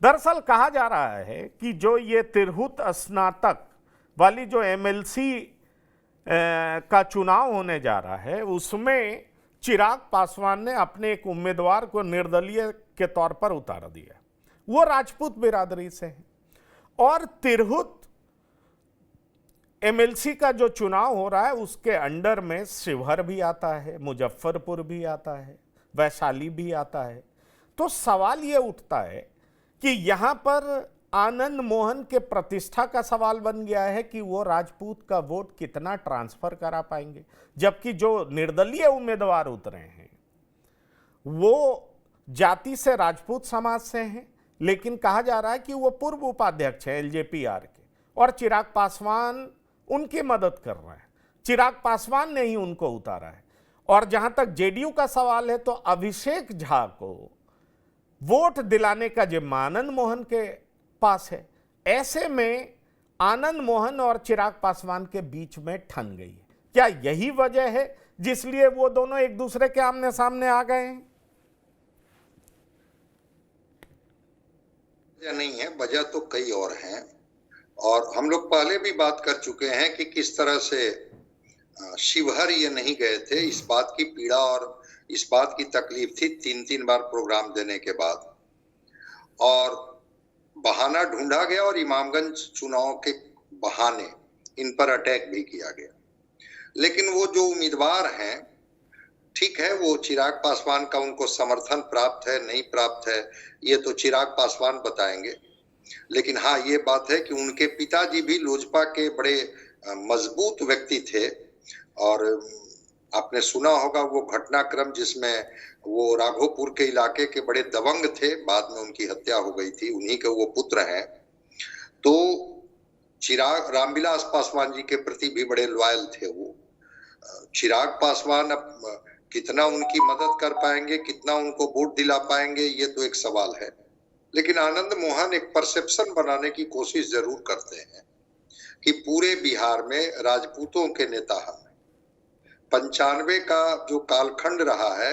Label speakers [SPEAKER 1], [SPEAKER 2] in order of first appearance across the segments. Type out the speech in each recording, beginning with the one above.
[SPEAKER 1] दरअसल कहा जा रहा है कि जो ये तिरहुत स्नातक वाली जो एमएलसी का चुनाव होने जा रहा है, उसमें चिराग पासवान ने अपने एक उम्मीदवार को निर्दलीय के तौर पर उतार दिया। वो राजपूत बिरादरी से हैं और तिरहुत एमएलसी का जो चुनाव हो रहा है उसके अंडर में शिवहर भी आता है, मुजफ्फरपुर भी आता है, वैशाली भी आता है। तो सवाल ये उठता है कि यहाँ पर आनंद मोहन के प्रतिष्ठा का सवाल बन गया है कि वो राजपूत का वोट कितना ट्रांसफर करा पाएंगे, जबकि जो निर्दलीय उम्मीदवार उतरे हैं वो जाति से राजपूत समाज से हैं, लेकिन कहा जा रहा है कि वो पूर्व उपाध्यक्ष है एलजेपीआर के और चिराग पासवान उनकी मदद कर रहे हैं। चिराग पासवान ने ही उनको उतारा है। और जहां तक जेडीयू का सवाल है तो अभिषेक झा को वोट दिलाने का जिम्मा आनंद मोहन के पास है। ऐसे में आनंद मोहन और चिराग पासवान के बीच में ठन गई है। क्या यही वजह है जिसलिए वो दोनों एक दूसरे के आमने सामने आ गए हैं?
[SPEAKER 2] नहीं है, वजह तो कई और हैं और हम लोग पहले भी बात कर चुके हैं कि किस तरह से शिवहर ये नहीं गए थे। इस बात की पीड़ा और इस बात की तकलीफ थी 3-3 बार प्रोग्राम देने के बाद, और बहाना ढूंढा गया और इमामगंज चुनाव के बहाने इन पर अटैक भी किया गया। लेकिन वो जो उम्मीदवार हैं, ठीक है, वो चिराग पासवान का उनको समर्थन प्राप्त है नहीं प्राप्त है ये तो चिराग पासवान बताएंगे। लेकिन हाँ, ये बात है कि उनके पिताजी भी लोजपा के बड़े मजबूत व्यक्ति थे और आपने सुना होगा वो घटनाक्रम जिसमें वो राघोपुर के इलाके के बड़े दबंग थे, बाद में उनकी हत्या हो गई थी, उन्हीं के वो पुत्र हैं। तो चिराग रामविलास पासवान जी के प्रति भी बड़े लॉयल थे वो। चिराग पासवान अब कितना उनकी मदद कर पाएंगे, कितना उनको वोट दिला पाएंगे, ये तो एक सवाल है। लेकिन आनंद मोहन एक परसेप्शन बनाने की कोशिश जरूर करते हैं कि पूरे बिहार में राजपूतों के नेता हम हैं। 95 का जो कालखंड रहा है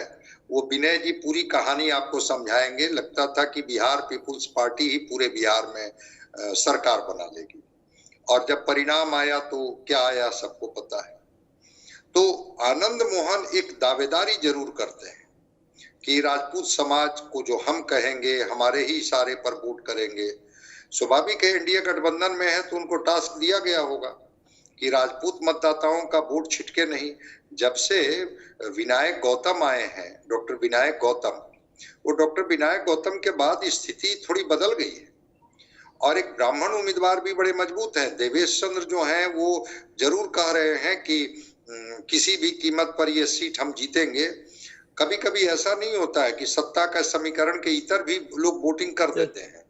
[SPEAKER 2] वो विनय जी पूरी कहानी आपको समझाएंगे। लगता था कि बिहार पीपुल्स पार्टी ही पूरे बिहार में सरकार बना लेगी, और जब परिणाम आया तो क्या आया सबको पता है। तो आनंद मोहन एक दावेदारी जरूर करते हैं कि राजपूत समाज को जो हम कहेंगे हमारे ही इशारे पर वोट करेंगे। स्वाभाविक है, एनडीए गठबंधन में है तो उनको टास्क दिया गया होगा कि राजपूत मतदाताओं का वोट छिटके नहीं। जब से विनायक गौतम आए हैं, डॉक्टर विनायक गौतम, वो डॉक्टर विनायक गौतम के बाद स्थिति थोड़ी बदल गई है और एक ब्राह्मण उम्मीदवार भी बड़े मजबूत हैं। देवेश चंद्र जो हैं वो जरूर कह रहे हैं कि किसी भी कीमत पर ये सीट हम जीतेंगे। कभी कभी ऐसा नहीं होता है कि सत्ता का समीकरण के इतर भी लोग वोटिंग कर देते हैं,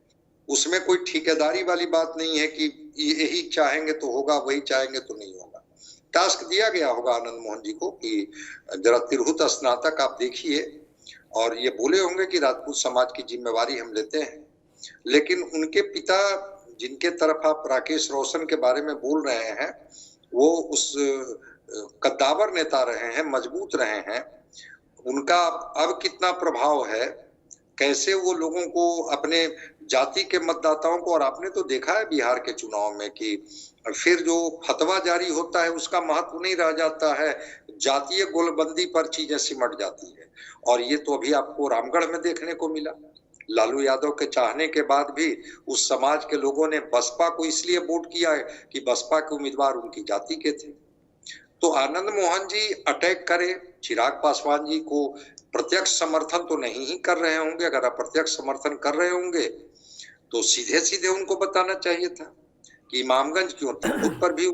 [SPEAKER 2] उसमें कोई ठेकेदारी वाली बात नहीं है कि यही चाहेंगे तो होगा, वही चाहेंगे तो नहीं होगा। टास्क दिया गया होगा आनंद मोहन जी को कि जरा तिरहुत स्नातक आप देखिए, और ये बोले होंगे कि राजपूत समाज की जिम्मेवारी हम लेते हैं। लेकिन उनके पिता जिनके तरफ आप राकेश रोशन के बारे में बोल रहे हैं, वो उस कद्दावर नेता रहे हैं, मजबूत रहे हैं। उनका अब कितना प्रभाव है, कैसे वो लोगों को अपने जाति के मतदाताओं को, और आपने तो देखा है बिहार के चुनाव में कि फिर जो फतवा जारी होता है उसका महत्व नहीं रह जाता है, जातीय गोलबंदी पर चीजें सिमट जाती है। और ये तो अभी आपको रामगढ़ में देखने को मिला। लालू यादव के चाहने के बाद भी उस समाज के लोगों ने बसपा को इसलिए वोट किया है कि बसपा के उम्मीदवार उनकी जाति के थे। तो आनंद मोहन जी अटैक करे, चिराग पासवान जी को प्रत्यक्ष समर्थन तो नहीं ही कर रहे होंगे। अगर अप्रत्यक्ष समर्थन कर रहे होंगे तो सीधे सीधे उनको बताना चाहिए था कि इमामगंज क्यों, तिरहुत पर भी